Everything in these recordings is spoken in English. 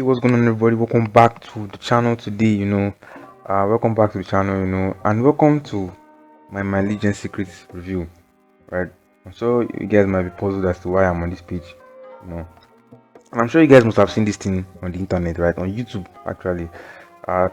Hey, what's going on, everybody? Welcome back to the channel today. Welcome back to the channel, and welcome to my Legion Secrets review. Right, I'm sure you guys might be puzzled as to why I'm on this page, and I'm sure you guys must have seen this thing on the internet, right? On YouTube, actually.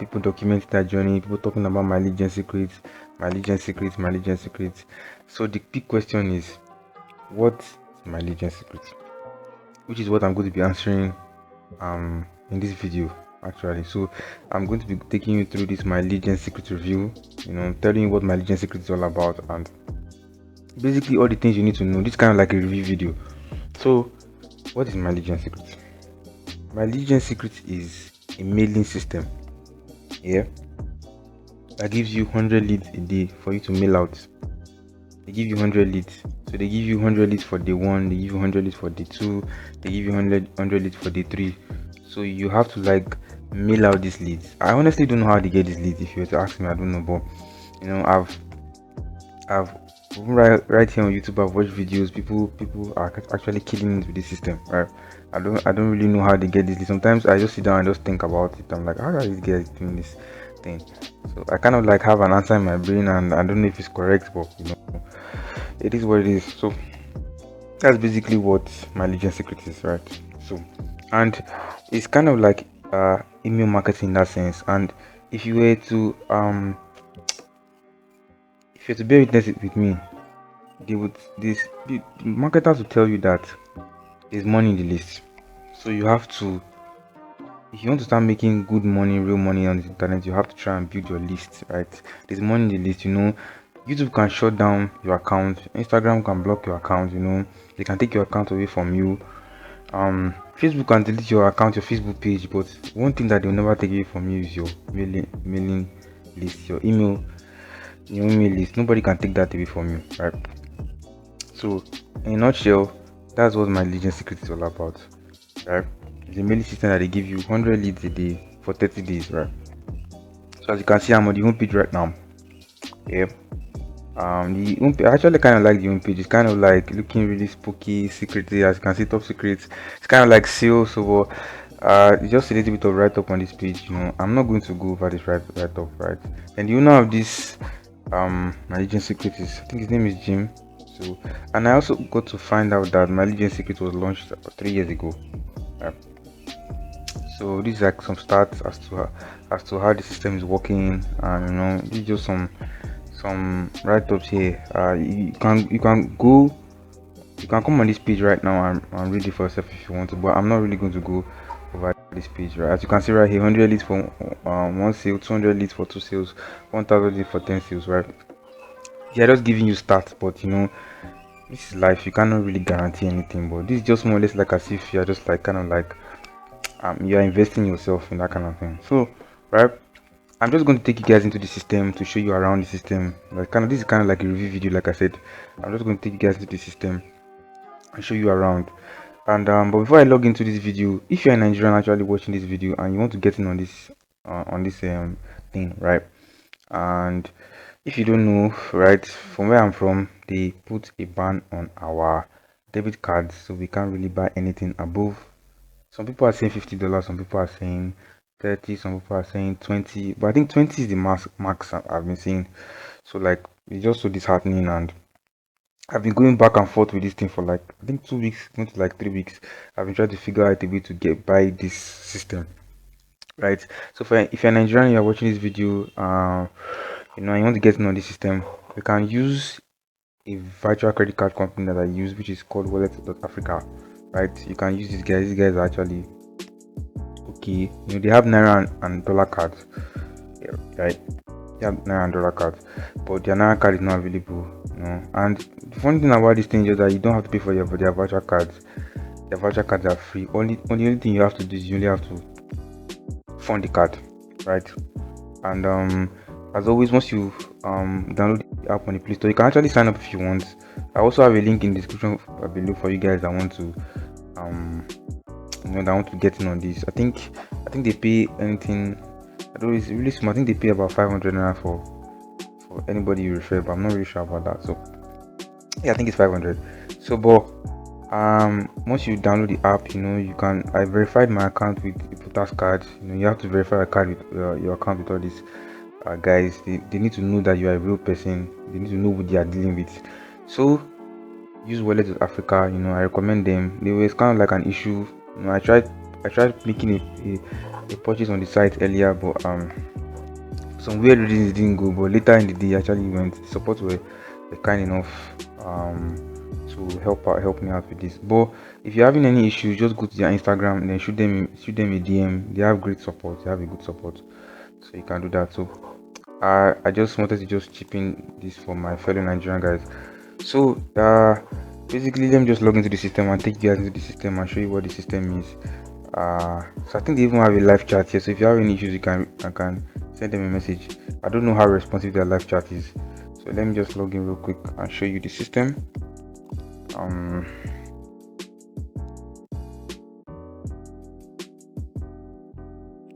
People documenting that journey, people talking about my Legion Secrets, my Legion Secrets, my Legion Secrets. So the big question is, what's my Legion Secrets? Which is what I'm going to be answering in this video actually. So I'm going to be taking you through this my Legion Secret review, telling you what my Legion Secret is all about and basically all the things you need to know. This kind of like a review video. So what is my Legion Secret? My Legion Secret is a mailing system, yeah, that gives you 100 leads a day for you to mail out. They give you 100 leads, so they give you 100 leads for day 1, they give you 100 leads for day 2, they give you 100 leads for day 3. So you have to like mail out these leads. I honestly don't know how they get these leads. If you were to ask me, I don't know, but I've right here on YouTube, I've watched videos. People are actually killing it with this system, right? I don't really know how they get this leads. Sometimes I just sit down and just think about it. I'm like, how are these guys doing this thing? So I kind of like have an answer in my brain, and I don't know if it's correct, but it is what it is. So that's basically what my Legion Secret is, right? So, and it's kind of like email marketing in that sense. And if you were to bear witness with me, the marketers will tell you that there's money in the list. So you have to, if you want to start making good money, real money on the internet, you have to try and build your list, right? There's money in the list. YouTube can shut down your account, Instagram can block your account, they can take your account away from you. Facebook can delete your account, your Facebook page, but one thing that they'll never take away from you is your mailing list, your email list. Nobody can take that away from you, right? So in a nutshell, that's what my Legion Secret is all about, right? It's a mailing system that they give you 100 leads a day for 30 days, right? So as you can see, I'm on the home page right now. Yeah. The home page, I actually kind of like the home page. It's kind of like looking really spooky, secretly. As you can see, top secrets. It's kind of like sales. So just a little bit of write up on this page. I'm not going to go over this write up, right? And the owner of this my Legion Secret is, I think his name is Jim. So, and I also got to find out that my Legion Secret was launched 3 years ago. Right? So this is like some stats as to how the system is working, and this is just some write-ups here. You can come on this page right now and read it for yourself if you want to, but I'm not really going to go over this page, right? As you can see right here, 100 leads for 1 sale, 200 leads for 2 sales, 1000 leads for 10 sales, right? Yeah, just giving you stats, but this is life. You cannot really guarantee anything, but this is just more or less like as if you're just like kind of like you're investing yourself in that kind of thing. So right, I'm just going to take you guys into the system to show you around the system. This is kind of like a review video. Like I said, I'm just going to take you guys into the system and show you around. And but before I log into this video, if you're a Nigerian actually watching this video and you want to get in on this thing, right? And if you don't know, right, from where I'm from, they put a ban on our debit cards, so we can't really buy anything above. Some people are saying $50, some people are saying 30, some people are saying 20, but I think 20 is the max I've been seeing. So like it's just so disheartening, and I've been going back and forth with this thing for like I think 2 weeks, going to like 3 weeks. I've been trying to figure out a way to get by this system, right? So if you're Nigerian, you're watching this video, you want to get in on this system, you can use a virtual credit card company that I use, which is called Wallet.Africa, right? You can use these guys. These guys are actually okay. They have naira and dollar cards, yeah, right? They have naira and dollar cards, but their naira card is not available. And the funny thing about this thing is that you don't have to pay for their virtual cards. Their virtual cards are free. Only thing you have to do is you only have to fund the card, right? And as always, once you download the app on the Play Store, you can actually sign up if you want. I also have a link in the description below for you guys that want to that want to get in on this. I think they pay anything. I don't know, it's really small. I think they pay about 500 naira for anybody you refer, but I'm not really sure about that. So yeah, I think it's 500. So but Once you download the app, you can. I verified my account with the Potas card. You have to verify your card with your account with all these guys. They need to know that you are a real person. They need to know what they are dealing with. So use Wallet of Africa. I recommend them. They were kind of like an issue. I tried making a purchase on the site earlier, but some weird reasons it didn't go. But later in the day, actually went. Support were kind enough to help me out with this. But if you're having any issues, just go to their Instagram and then shoot them a DM. They have great support. They have a good support, so you can do that. So I just wanted to just chip in this for my fellow Nigerian guys. So basically, let me just log into the system and take you guys into the system and show you what the system is. So I think they even have a live chat here. So if you have any issues, I can send them a message. I don't know how responsive their live chat is. So let me just log in real quick and show you the system.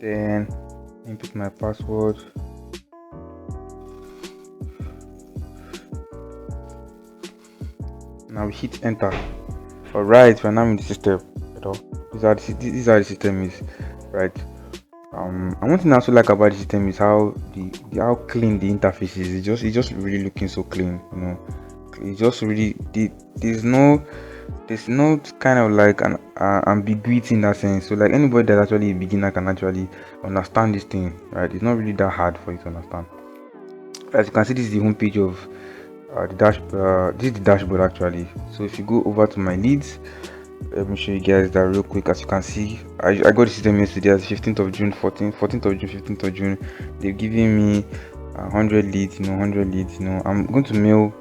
Then input my password. Now we hit enter. Alright, we're now in the system. These are the system is, right? And one thing I also like about the system is how how clean the interface is. It's just really looking so clean. It's just really there's no kind of like an ambiguity in that sense. So like anybody that's actually a beginner can actually understand this thing, right? It's not really that hard for you to understand. As you can see, this is the home page of this is the dashboard actually. So if you go over to my leads, let me show you guys that real quick. As you can see, I got the system yesterday as 15th of June, 14th of June, 15th of June. They've given me 100 leads, 100 leads. I'm going to mail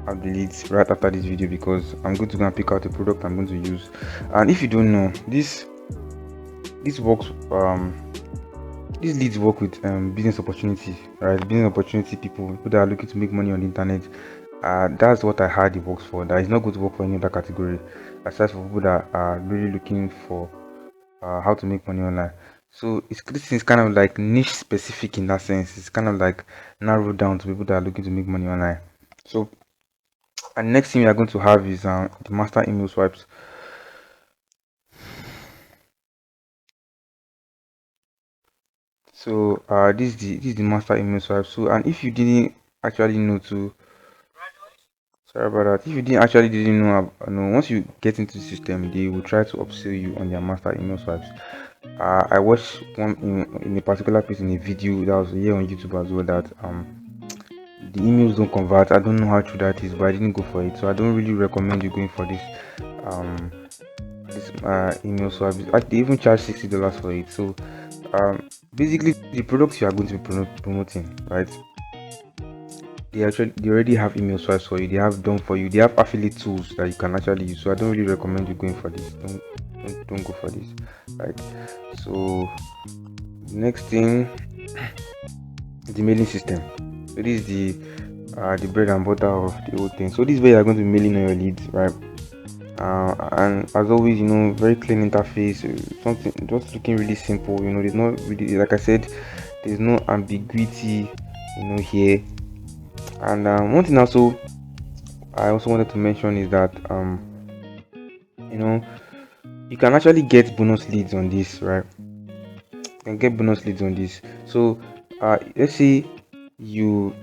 out the leads right after this video because I'm going to go and pick out a product I'm going to use. And if you don't know, this works. These leads work with business opportunity, right? Business opportunity people that are looking to make money on the internet. That's what I heard it works for. That is not going to work for any other category, aside for people that are really looking for how to make money online. So this is kind of like niche specific in that sense. It's kind of like narrowed down to people that are looking to make money online. So and next thing we are going to have is the master email swipes. So this is the master email swipe. So and if you didn't actually know to sorry about that. If you didn't know, once you get into the system, they will try to upsell you on their master email swipes. I watched one in a particular place in a video that was here on YouTube as well that the emails don't convert. I don't know how true that is, but I didn't go for it, so I don't really recommend you going for this email swap. They even charge $60 for it. So basically the products you are going to be promoting, right? They already have email swipes for you. They have done for you. They have affiliate tools that you can actually use. So I don't really recommend you going for this. Don't go for this, right? So next thing, the mailing system. So this is the bread and butter of the whole thing. So this is where you are going to be mailing on your leads, right? And as always, very clean interface. Something just looking really simple. There's not really, like I said, there's no ambiguity, here. And one thing also I also wanted to mention is that you can actually get bonus leads on this, right? You can get bonus leads on this. So let's say you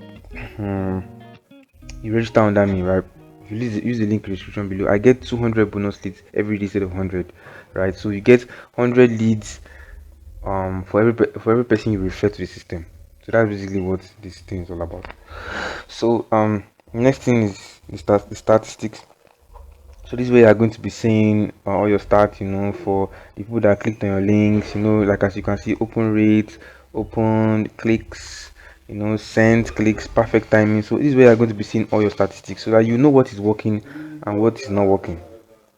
you register under me, right? If you use the link in the description below, I get 200 bonus leads every day instead of 100, right? So you get 100 leads for every person you refer to the system. So that's basically what this thing is all about. So next thing is the statistics. So this way you are going to be seeing all your stats, for the people that clicked on your links, like as you can see, open rates, open clicks, sent clicks, perfect timing. So this way you are going to be seeing all your statistics so that you know what is working and what is not working.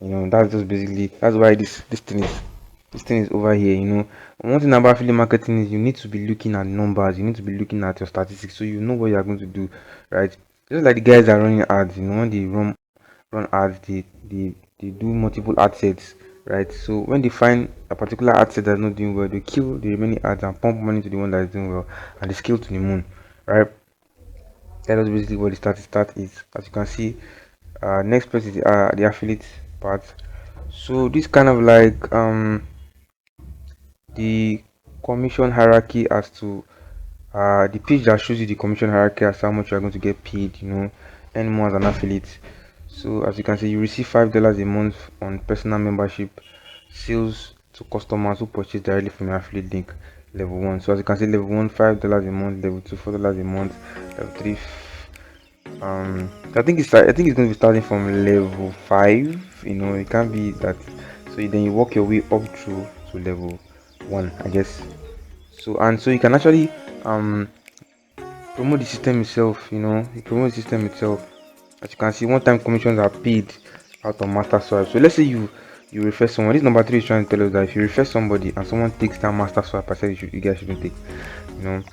That's just basically that's why this thing is over here. One thing about affiliate marketing is you need to be looking at numbers, you need to be looking at your statistics so you know what you are going to do, right? Just like the guys that are running ads, when they run ads, they do multiple ad sets, right? So when they find a particular ad set that's not doing well, they kill the remaining ads and pump money to the one that is doing well, and they scale to the moon, right? That is basically what the stat is. As you can see, next place is the affiliate part. So this kind of like the commission hierarchy as to the page that shows you the commission hierarchy as how much you are going to get paid, any more as an affiliate. So as you can see, you receive $5 a month on personal membership sales to customers who purchase directly from your affiliate link. Level 1. So as you can see, level 1 $5 a month, level 2 $4 a month, level 3 I think it's going to be starting from level 5. It can't be that. So then you work your way up through to level 1, I guess. So you can actually promote the system itself. You promote the system itself. As you can see, one-time commissions are paid out of master swipe. So let's say you refer someone. This number 3 is trying to tell us that if you refer somebody and someone takes that master swipe, I said you guys shouldn't take. You know,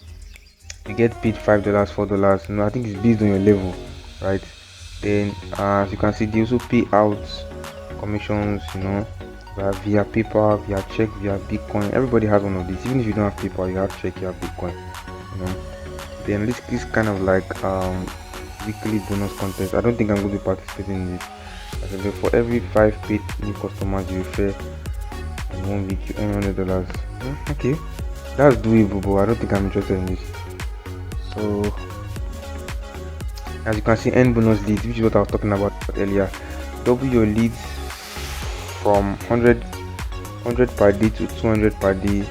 you get paid $5, $4. I think it's based on your level, right? Then as you can see, they also pay out commissions. Via PayPal, via check, via Bitcoin. Everybody has one of these. Even if you don't have PayPal, you have check, you have Bitcoin. Then this kind of like weekly bonus contest. I don't think I'm going to be participating in this. As I said, for every 5 paid new customers you refer in 1 week, you earn $100. Okay, that's doable, but I don't think I'm interested in this. So as you can see, earn bonus leads, which is what I was talking about earlier. Double your leads from 100 per day to 200 per day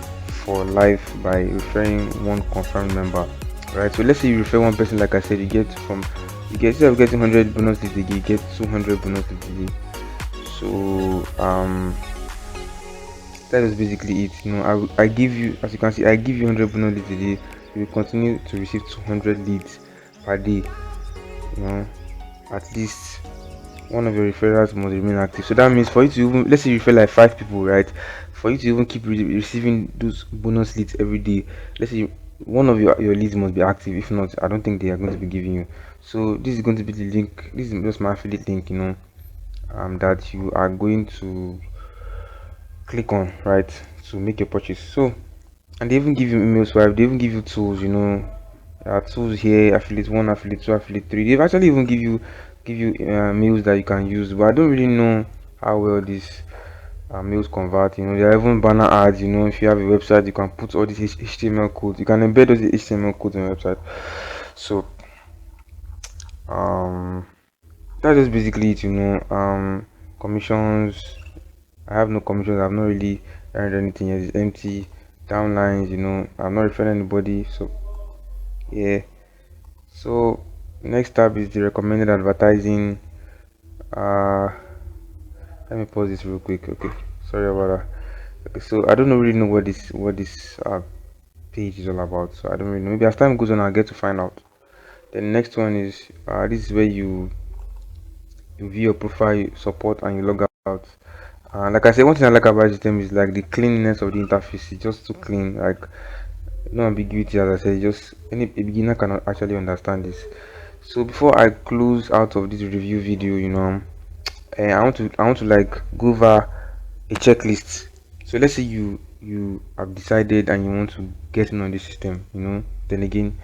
for life by referring one confirmed member. Right, so let's say you refer one person, like I said, instead of getting 100 bonus leads a day, you get 200 bonus leads a day. So that is basically it. I give you, as you can see, I give you 100 bonus leads a day. You will continue to receive 200 leads per day. At least one of your referrals must remain active. So that means for you to even, let's say you refer like 5 people, right? For you to even keep receiving those bonus leads every day, let's say one of your leads must be active. If not, I don't think they are going to be giving you. So this is going to be the link. This is just my affiliate link, that you are going to click on, right, to make your purchase. So, and they even give you email swipe. They even give you tools. Tools here: affiliate 1, affiliate 2, affiliate 3. They've actually even give you mails that you can use, but I don't really know how well these mails convert. There are even banner ads. If you have a website, you can put all these HTML codes. You can embed those HTML codes on your website. So that's just basically it. Commissions, I have no commissions. I've not really earned anything yet. It's empty. Downlines, I'm not referring anybody. So yeah. So next tab is the recommended advertising. Let me pause this real quick. Okay, sorry about that. Okay, so I don't really know what this page is all about. So I don't really know. Maybe as time goes on, I'll get to find out. The next one is this is where you view your profile, support, and you log out. Like I said, one thing I like about this system is like the cleanliness of the interface. It's just too clean. Like no ambiguity, as I said. Just a beginner cannot actually understand this. So before I close out of this review video, I want to like go over a checklist. So let's say you have decided and you want to get in on this system. Then again,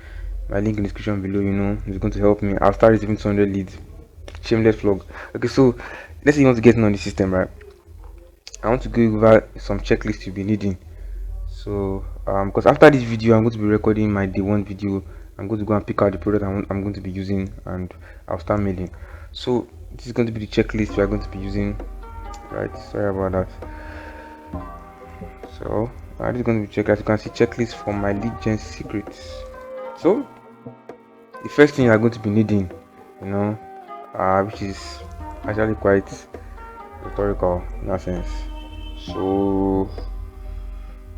my link in the description below, is going to help me. I'll start receiving 200 leads. Shameless vlog. Okay, so let's say you want to get in on the system, right? I want to go over some checklists you'll be needing. So because after this video, I'm going to be recording my day one video. I'm going to go and pick out the product I'm going to be using, and I'll start mailing. So this is going to be the checklist we are going to be using, right? Sorry about that. So this is going to be checklist. As you can see, checklist for my lead gen secrets. So the first thing you are going to be needing, which is actually quite rhetorical in that sense. So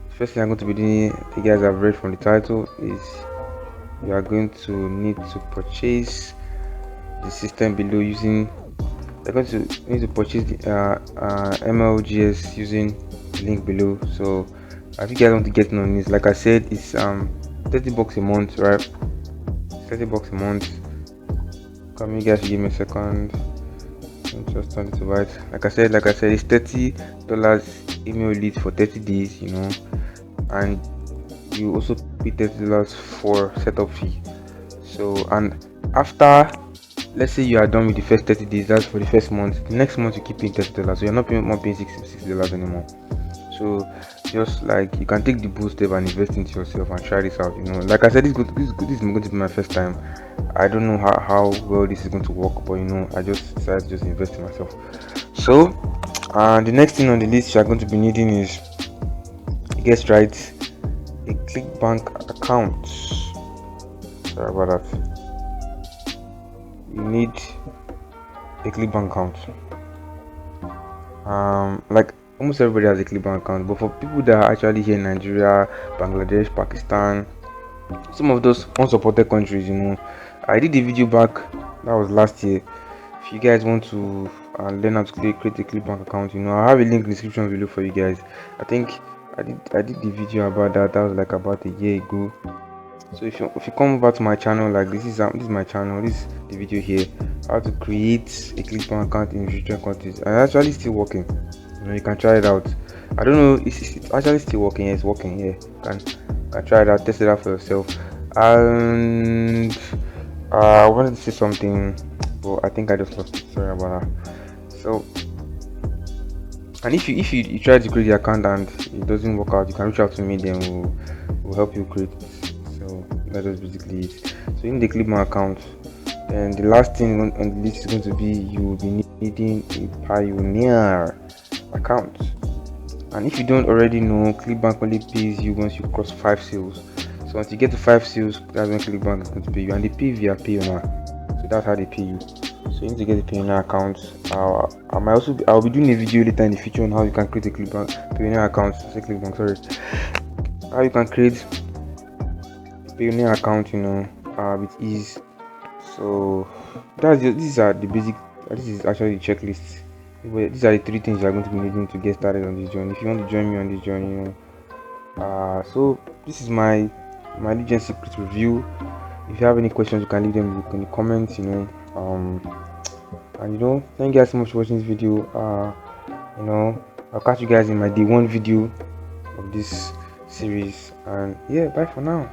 first thing I'm going to be doing, you guys have read from the title, is you are going to need to purchase the system below using, you're going to need to purchase the MLGS using the link below. So if you guys want to get on this, like I said, it's $30 a month, right? $30 a month. Come, you guys give me a second. Just turn it to right. Like I said, it's $30 email leads for 30 days, and you also pay $30 for setup fee. So, and after let's say you are done with the first 30 days, that's for the first month. The next month you keep paying $30, so you're not paying $60 anymore. So just like you can take the bold step and invest into yourself and try this out. Like I said, this is going to be my first time. I don't know how well this is going to work, but I just decided to just invest in myself. So the next thing on the list you're going to be needing is, guess right, a Clickbank account. Sorry about that. You need a Clickbank account. Like almost everybody has a Clickbank account, but for people that are actually here in Nigeria, Bangladesh, Pakistan, some of those unsupported countries, I did a video back, that was last year. If you guys want to learn how to create a Clickbank account, I have a link in the description below for you guys. I think I did the video about that. That was like about a year ago. So if you come over to my channel, like this is my channel, this is the video here, how to create a Clickbank account in different countries. And it's actually still working. You can try it out. I don't know, it's actually still working. Yeah, it's working. Yeah, you can try it out, test it out for yourself. And I wanted to say something, but I think I just lost it. Sorry about that. So, and if you try to create the account and it doesn't work out, you can reach out to me. Then we'll help you create it. So that is basically it. So in the Clickbank account, and the last thing on the list is going to be, you will be needing a Pioneer account. And if you don't already know, Clickbank only pays you once you cross 5 sales. So once you get to 5 sales, that's when Clickbank is going to pay you, and they pay via Pioneer. So that's how they pay you. So you need to get a Pioneer account. I'll be doing a video later in the future on how you can create a Pioneer account. How you can create a Pioneer account, with ease. So these are the basic. This is actually the checklist. These are the 3 things you are going to be needing to get started on this journey. If you want to join me on this journey, so this is my Legend Secret review. If you have any questions, you can leave them in the comments. And thank you guys so much for watching this video. I'll catch you guys in my day 1 video of this series, and yeah, bye for now.